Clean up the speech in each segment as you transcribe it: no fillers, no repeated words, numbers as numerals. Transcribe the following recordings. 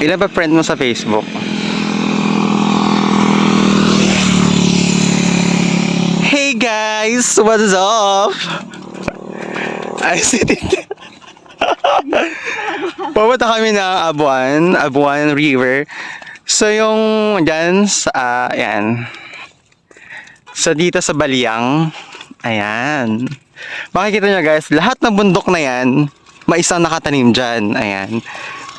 Ilan ba friend mo sa Facebook? Hey guys! What's up? Ay, pupunta kami ng Abuan River. So yung dyan, ayan. So dito sa Baliang, ayan. Makikita nyo guys, lahat ng bundok na yan, may isang nakatanim dyan. Ayan.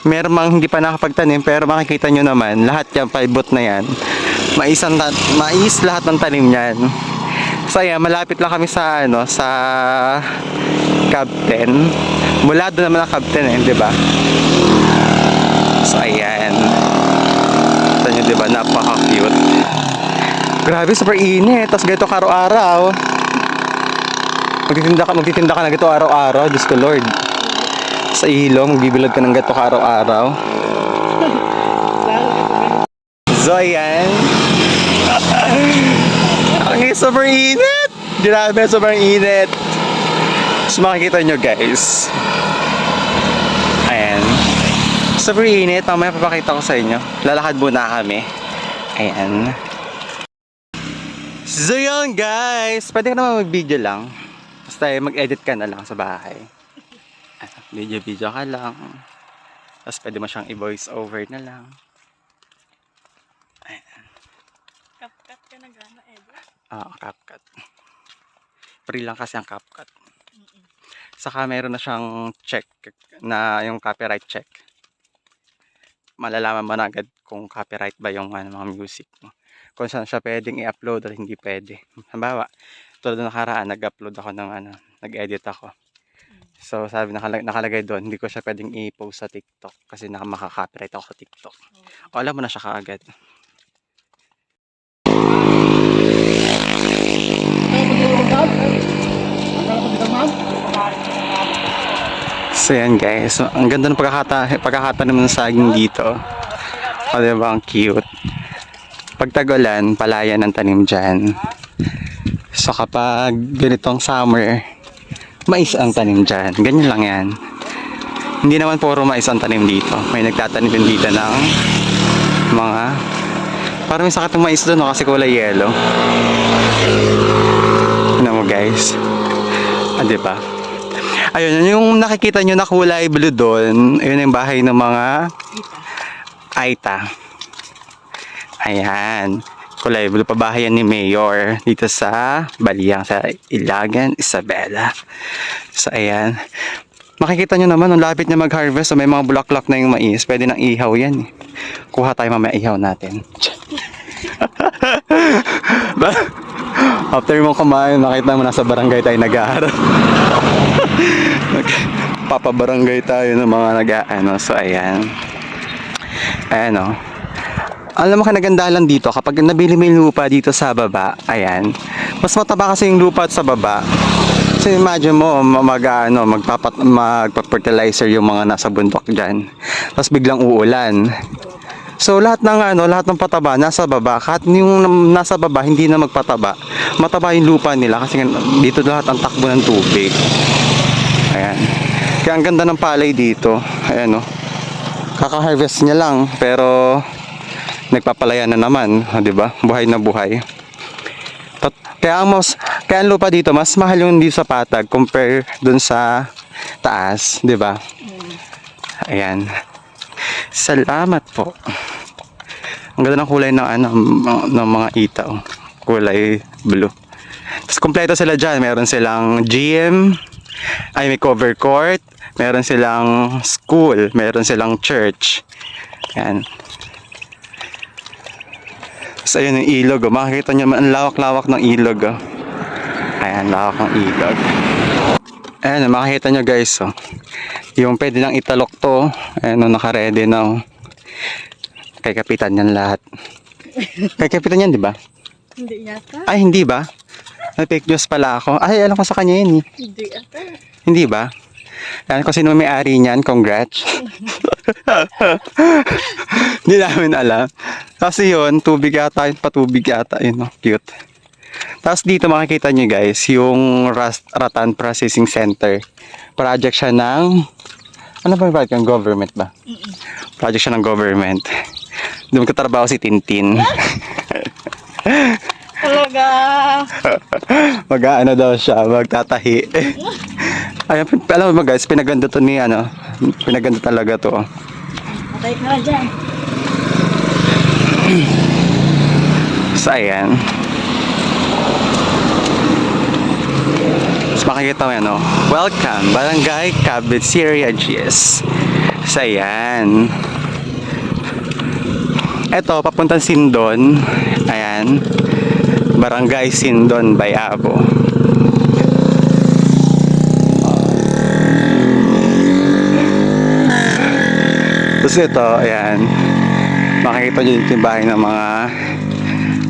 Meron mang hindi pa nakapagtanim, pero makikita nyo naman, lahat yung palibot na yan, mais lahat ng tanim niyan. So ayan, malapit lang kami sa sa Captain. Mula doon naman ang Captain di ba? So ayan. Ito nyo, di ba? Napaka-cute. Grabe, super init. Tapos ganito araw-araw. Magtitinda ka na ganito araw-araw. Diyos ko Lord. Sa ilong, magbibilad ka ng ganito araw-araw. So ayan. Ang super init. Grabe, super init. So makikita nyo guys. Ayan. Super init. Mamaya papakita ko sa inyo. Lalakad muna kami. Ayan. So yun guys. Pwede ka naman mag-video lang. Basta mag-edit ka na lang sa bahay. Video ka lang. Tapos pwede mo siyang i-voice over na lang. Ayan. CapCut ka na gana, Edo? Oo, CapCut. Free lang kasi ang CapCut. Saka meron na siyang check na yung copyright check. Malalaman mo na agad kung copyright ba yung mga music mo. Kung saan siya pwedeng i-upload at hindi pwede. Halimbawa, tulad ng nakaraan, nag-upload ako ng nag-edit ako. So sabi nakalagay doon, hindi ko siya pwedeng i-post sa TikTok kasi makaka-copyright ako sa TikTok. O alam mo na siya kaagad. So yan guys, ang ganda ng pagkakatanim ng saging dito. O diba, ang cute. Pag tag-ulan, palayan ang tanim dyan. So kapag ganitong summer, mais ang tanim dyan. Ganyan lang yan. Hindi naman puro mais ang tanim dito. May nagtatanim din dito ng mga, parang may sakit ng mais doon kasi kulay yellow. Ano mo guys? Diba? Ayun, yung nakikita nyo na kulay blue doon, ayun yung bahay ng mga Aita. Ayan. Kulay blue, pabahayan ni Mayor dito sa Baliang, sa Ilagan, Isabela. So ayan. Makikita nyo naman, ang lapit niya mag-harvest, so may mga bulaklak na yung mais. Pwede nang ihaw yan. Kuha tayo mamaya, ihaw natin. After mo kumain, nakita mo nasa barangay tayo nag-aaral. Papabarangay tayo ng mga nag-aano. So ayan. Ayan o. Alam mo kanagandahan dito, kapag nabili mo yung lupa dito sa baba, ayan, mas mataba kasi yung lupa sa baba. So imagine mo, magpa-fertilizer yung mga nasa bundok dyan. Tapos biglang uulan. So lahat ng pataba nasa baba. Kahit yung nasa baba hindi na magpataba, mataba yung lupa nila kasi dito lahat ang takbo ng tubig. Ayan. Kaya ang ganda ng palay dito. Ayan o. Kaka-harvest niya lang pero nagpapalaya na naman, 'di ba? Buhay na buhay. Kaya ang lupa dito mas mahal yung dito sa Patag compare dun sa taas, 'di ba? Ayan. Salamat po. Ang ganda ng kulay ng mga ita, oh. Kulay blue. Tapos kompleto sila diyan, meron silang gym, may cover court, meron silang school, meron silang church. Ayan. So ayun yung ilog, oh. Makikita nyo naman ang lawak-lawak ng ilog, oh. Ayan, lawak ng ilog. Ayan, makikita nyo guys, oh. Yung pwede nang italok to, ayan, oh, naka-ready na, oh. Kay Kapitan yan lahat. Kay Kapitan yan, di ba? Hindi yata. Ay, hindi ba? May fake news pala ako. Ay, alam ko sa kanya yun, eh. Hindi yata. Hindi ba? Ayan, kung sino may-ari niyan, congrats. Hindi namin alam. Kasi yun, tubig yata, patubig yata, yun, no? Cute. Tapos dito makikita nyo guys, yung Rattan Processing Center. Project siya ng Ano ba yung project ng government ba? Project siya ng government. Doon magkatrabaho si Tintin. Talaga. Mag-ano daw siya, magtatahi. Ayun, alam mo ba guys, pinaganda to ni ano, pinaganda talaga to. Patay ka na dyan. So ayan. So makikita mo yan, no? Welcome, Barangay Cabeceria GS. So ayan. Eto, papuntang Sindon. Ayan. Barangay Sindon, Bayabo. Tapos ito, ayan. Makikita nyo dito yung bahay ng mga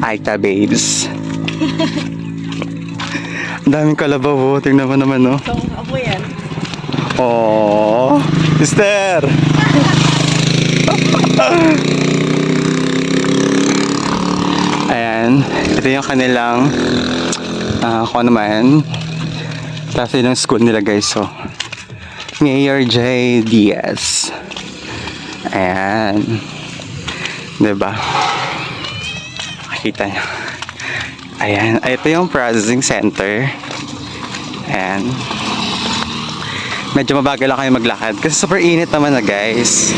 Aita babes. Ang daming kalabaw, oh. Tingnan mo naman, no? So, ako yan. Oh, sister! Ayan, ito yung kanilang kung ano man. Tapos yun yung school nila guys, so Mayor J. Diaz. Ayan, diba? Makikita nyo. Ayan, ito yung processing center. Ayan. Medyo mabagal lang kayo maglakad kasi super init naman na guys.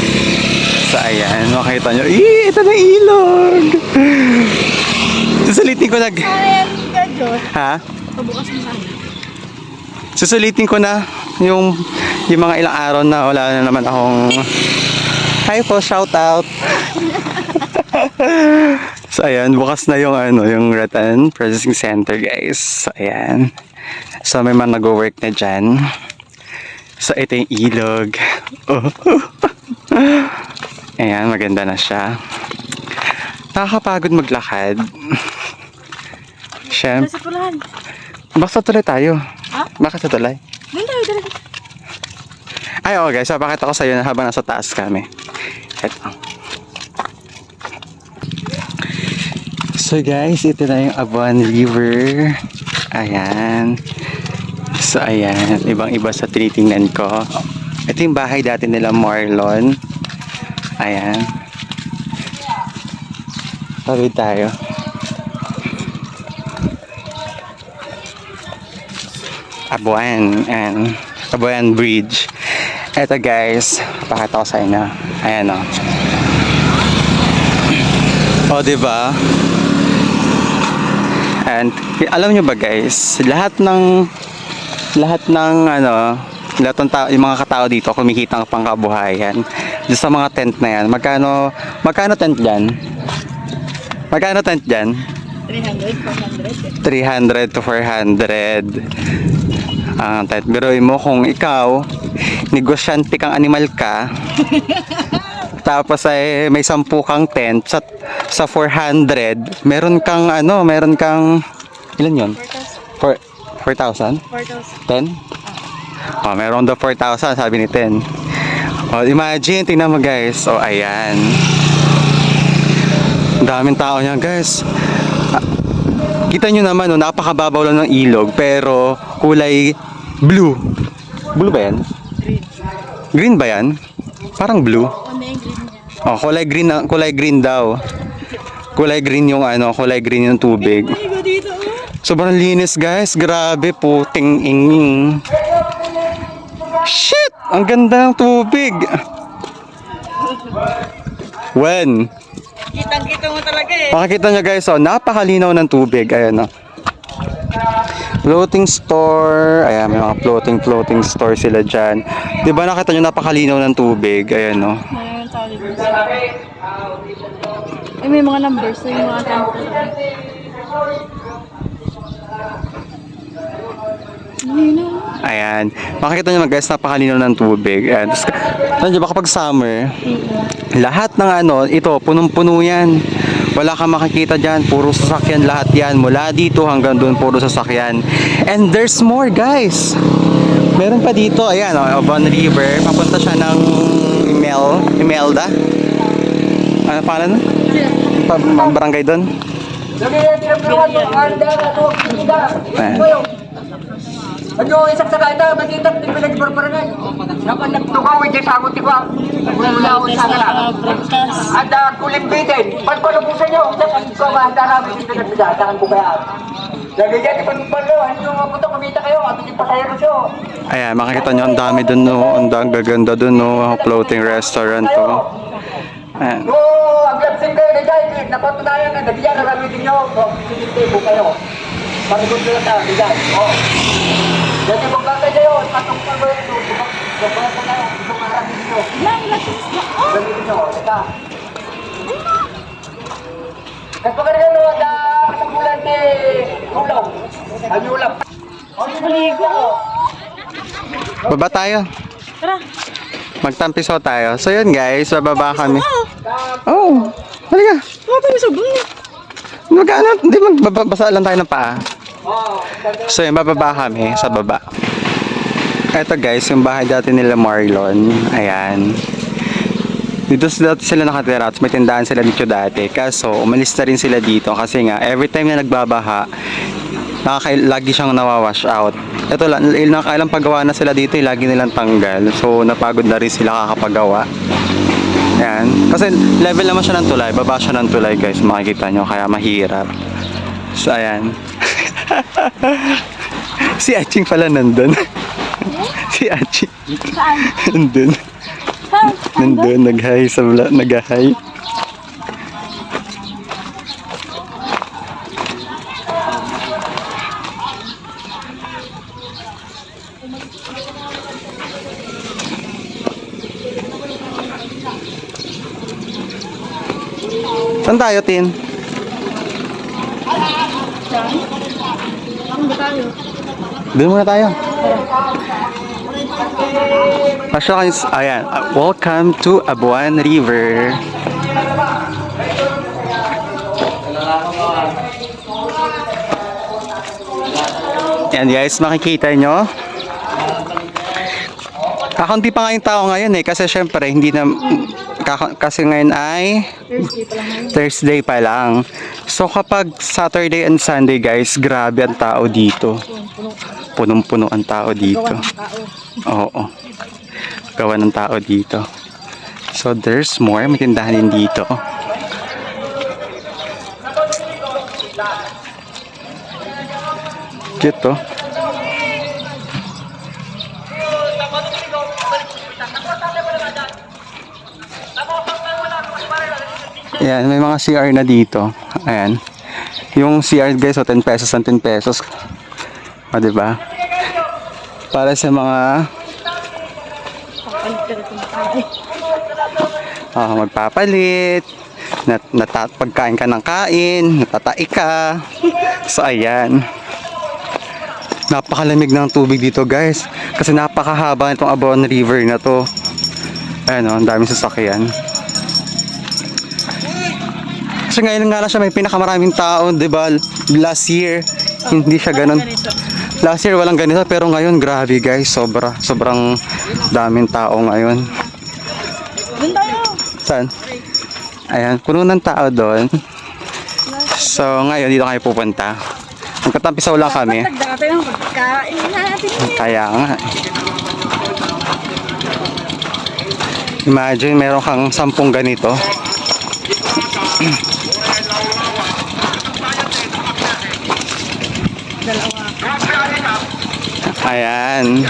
So ayan, makita nyo. Ito na ilog! Susulitin ko na. Ayan, medyo. Ha? Pabukas mo sana. Susulitin ko na yung mga ilang araw na wala na naman akong hi po, shout out. So ayan, bukas na yung ano, yung Rattan Processing Center guys. So ayan. So may mga nag-work na dyan. So ito yung ilog. Oh. Ayan, maganda na siya. Nakakapagod maglakad. Siyempre. Sa pulahan. Basta tuloy tayo. Ha? Bakit sa tulay? Doon tayo talaga. Ay, oo guys. Papakita ko sa iyo na habang nasa taas kami. Ito. So guys, ito na yung Abuan River. Ayan. So ayan, ibang-iba sa tinitingnan ko. Ito yung bahay dati nila Marlon. Ayan. Tawid tayo. Abuan and Abuan Bridge. Ito guys, pakita ko sa inyo. Ayan o. O diba? And alam nyo ba guys, lahat ng ano, lahat ng tao, yung mga katao dito kumikita ng pangkabuhayan. Doon sa mga tent na yan. Magkano tent dyan? Magkano tent dyan? 300, 400. 300 to 400 ang tent. Biruin mo kung ikaw negosyante kang animal ka tapos ay may 10 kang tent sa 400 meron kang ilan yun? 4,000? 10? Oh, meron daw 4,000 sabi ni 10. Oh, imagine, tingnan mo guys. Oh, ayan. Ang daming tao niyan guys. Kita nyo naman, no, napakababaw lang ng ilog pero kulay blue. Blue ba yan? Green ba yan? Parang blue. Ano yung green niya? Oh, kulay green daw. Kulay green yung tubig. Maligo dito, oh. Sobrang linis guys. Grabe, puting inging. Shit! Ang ganda ng tubig. When? Kitang-kita mo talaga eh. Makikita nyo guys, oh, napakalinaw ng tubig. Ayan, oh. Floating store. Ayan, may mga floating store sila dyan. Diba nakita nyo napakalinaw ng tubig? Ayan, oh. Mayroon tao dito. Eh, may mga numbers na yung mga tempo. Ayan. Makikita nyo guys, napakalinaw ng tubig. Ayan. Tapos, nandiyo ba kapag summer, lahat ng ano, ito, punong-puno yan. Wala kang makikita dyan. Puro sasakyan lahat yan. Mula dito hanggang doon, puro sasakyan. And there's more guys. Meron pa dito. Ayan, oh, Abuan River. Papunta siya ng Imelda. Ano pangalan? Barangay doon? Ayan. Ano, isak sa kaita, magkita, di ba nagbarbarangan? Naman nagtukaw, hindi sa agot ko. Wala ako sa kanila. Broadcast. At kulimbitin, pagpalubusan nyo, dapat ko mahanda namin dito nagbidataan ko kaya. Lagi dyan, di pagpalo, ano yung mapunta, kumita kayo, at yung pasayero siyo. Ayan, makikita nyo ang dami dun, no? Ang gaganda dun, no? Floating restaurant, to. Ayan. Oo, ang lapsin kayo na dyan, napatunayan na, nagbiyan, nagamitin nyo, sinisitibo kayo. Parigod nyo sa bigay, oo. Dati kung bakit kayo, patong pa ba yun, bubak pa kayo, bumarapin nyo. Gamitin nyo, ito. Nagpagarigan nyo, sa bulan ni Ulaw, ang ulap. Maligo. Baba tayo. Tara. Magtampiso tayo. So yun guys, bababa kami. Oh, halika. Ano tayo sa bunga? Magkano? Hindi, magbabasa lang tayo ng paa. So yun, bababa kami sa baba. Eto guys, yung bahay dati nila Marlon. Ayan. Dito dati sila nakatira at may tindahan sila dito dati. Kaso, umalis na rin sila dito kasi nga, every time na nagbabaha, lagi siyang nawawash out. Ito lang, ilang paggawa na sila dito, lagi nilang tanggal. So, napagod na rin sila kakapagawa. Ayan. Kasi level naman siya ng tulay, baba siya ng tulay guys, makikita nyo, kaya mahirap. So, ayan. Si Aching pala nandun. Si Aching. Saan? Nandun. Saan? Nandun, nag-hi sa vlog, nag-hi. Saan tayo, Tin? Saan? Saan ba tayo? Doon muna tayo. Pasok kayo, ayan, welcome to Abuan River. Yan guys, makikita nyo. Kakaunti pa nga yung tao ngayon eh, kasi syempre hindi na, kasi ngayon ay Thursday pa lang ngayon. Thursday pa lang. So kapag Saturday and Sunday guys, grabe ang tao dito. Punong-puno ang tao dito. Gawa ng tao. Oo. Gawa ng tao dito. So there's more. May tindahan din dito. Cute to. Ayan, may mga CR na dito. Ayan. Yung CR guys, so 10 pesos and 10 pesos. O, diba? Para sa mga Papalit ka rin ng tao. magpapalit, pagkain ka ng kain, natatai ka. So, ayan. Napakalamig ng tubig dito guys. Kasi napakahaba itong Abuan River na to. Ayan o, ang daming sasakyan. Kasi ngayon nga lang siya may pinakamaraming tao, di ba? Last year, hindi siya ganun. Last year walang ganito, pero ngayon grabe guys, sobrang daming tao ngayon. Doon tayo. Saan? Ayan, puno ng tao doon. So ngayon dito kayo pupunta. Magkatampisaw lang kami. Nagdaka tayo ng pagkain natin. Kaya nga. Imagine meron kang 10 ganito. Dalawa. Ayan.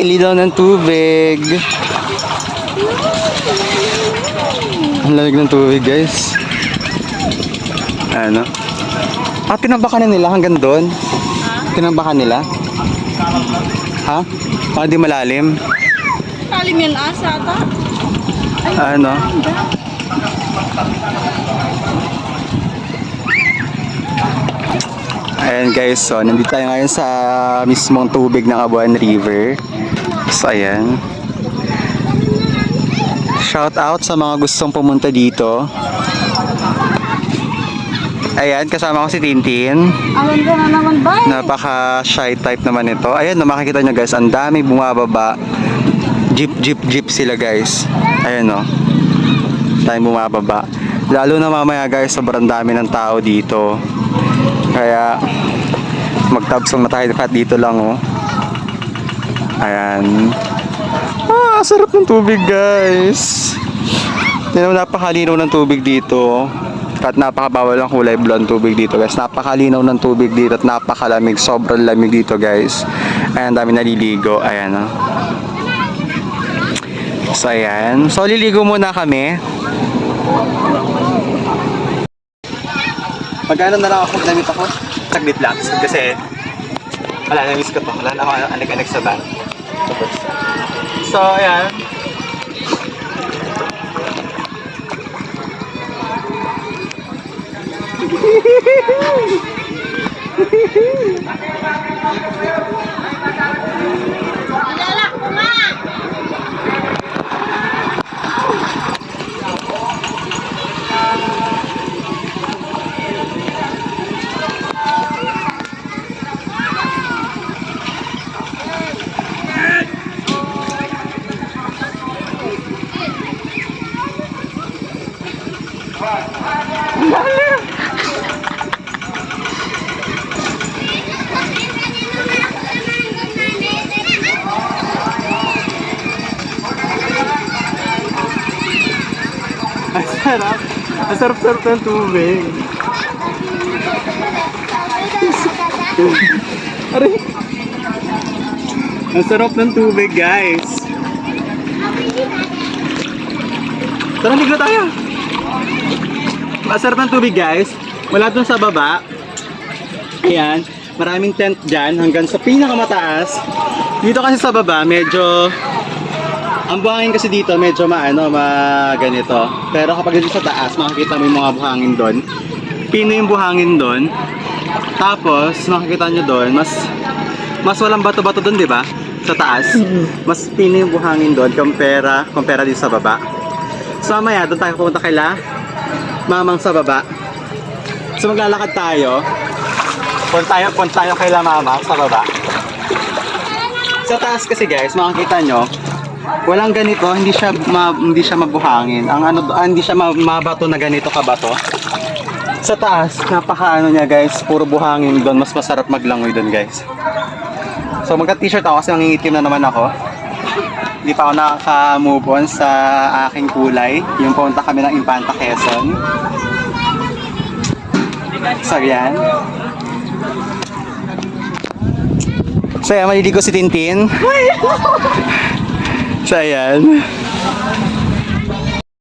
Linaw ng tubig. Ang lamig ng tubig, guys. Ano? Tinambakan na nila hanggang doon? Tinambakan nila? Ha? Di malalim? Talim yan asa ata. Ano? Ayan guys, so nandito tayo ngayon sa mismong tubig ng Abuan River. So ayan. Shout out sa mga gustong pumunta dito. Ayan, kasama ko si Tintin. Awan ka na naman ba? Napaka shy type naman ito. Ayan, makikita nyo guys, ang dami bumababa. Jeep sila guys. Ayan o. Tayo bumababa. Lalo na mamaya guys, sobrang dami ng tao dito. Kaya magtabsong na tayo kahit dito lang oh. Ayan. Sarap ng tubig guys. Yan, napakalinaw ng tubig dito. At napakabawal ang kulay blue ang tubig dito guys. Napakalinaw ng tubig dito at napakalamig. Sobrang lamig dito guys. Ayan, dami naliligo. Ayan oh. So ayan. So liligo muna kami. Magkano na lang ako pag namit ako? Saglit lang. Kasi wala, na-miss ko to. Wala na ako alag-alag sa van. So ayan. Kilala ko nga! Ang sarap. Ang sarap-sarap ng tubig. Aray. Ang sarap ng tubig, guys. Tara, ligo tayo. Ang sarap ng tubig, guys. Wala dun sa baba. Ayan. Maraming tent dyan hanggang sa pinakamataas. Dito kasi sa baba, medyo... Ang buhangin kasi dito medyo ganito. Pero kapag dito sa taas, makikita mo yung mga buhangin doon. Pino yung buhangin doon. Tapos, makikita nyo doon, mas walang bato-bato doon, di ba? Sa taas. Mas pino yung buhangin doon, kumpara dito sa baba. So, mamaya, doon tayo pupunta kaila mamang sa baba. So, maglalakad tayo. Punta tayo kaila mama sa baba. Sa taas kasi guys, makikita nyo, walang ganito, hindi siya mabuhangin. Hindi siya mabato na ganito kabato. Sa taas, napaka niya guys, puro buhangin doon, mas masarap maglangoy doon guys. So magka-t-shirt ako kasi nangingitim na naman ako. Hindi pa ako nakaka-move on sa aking kulay. Yung punta kami ng Infanta Quezon. So yan. So yan, maliligo si Tintin. So ayan.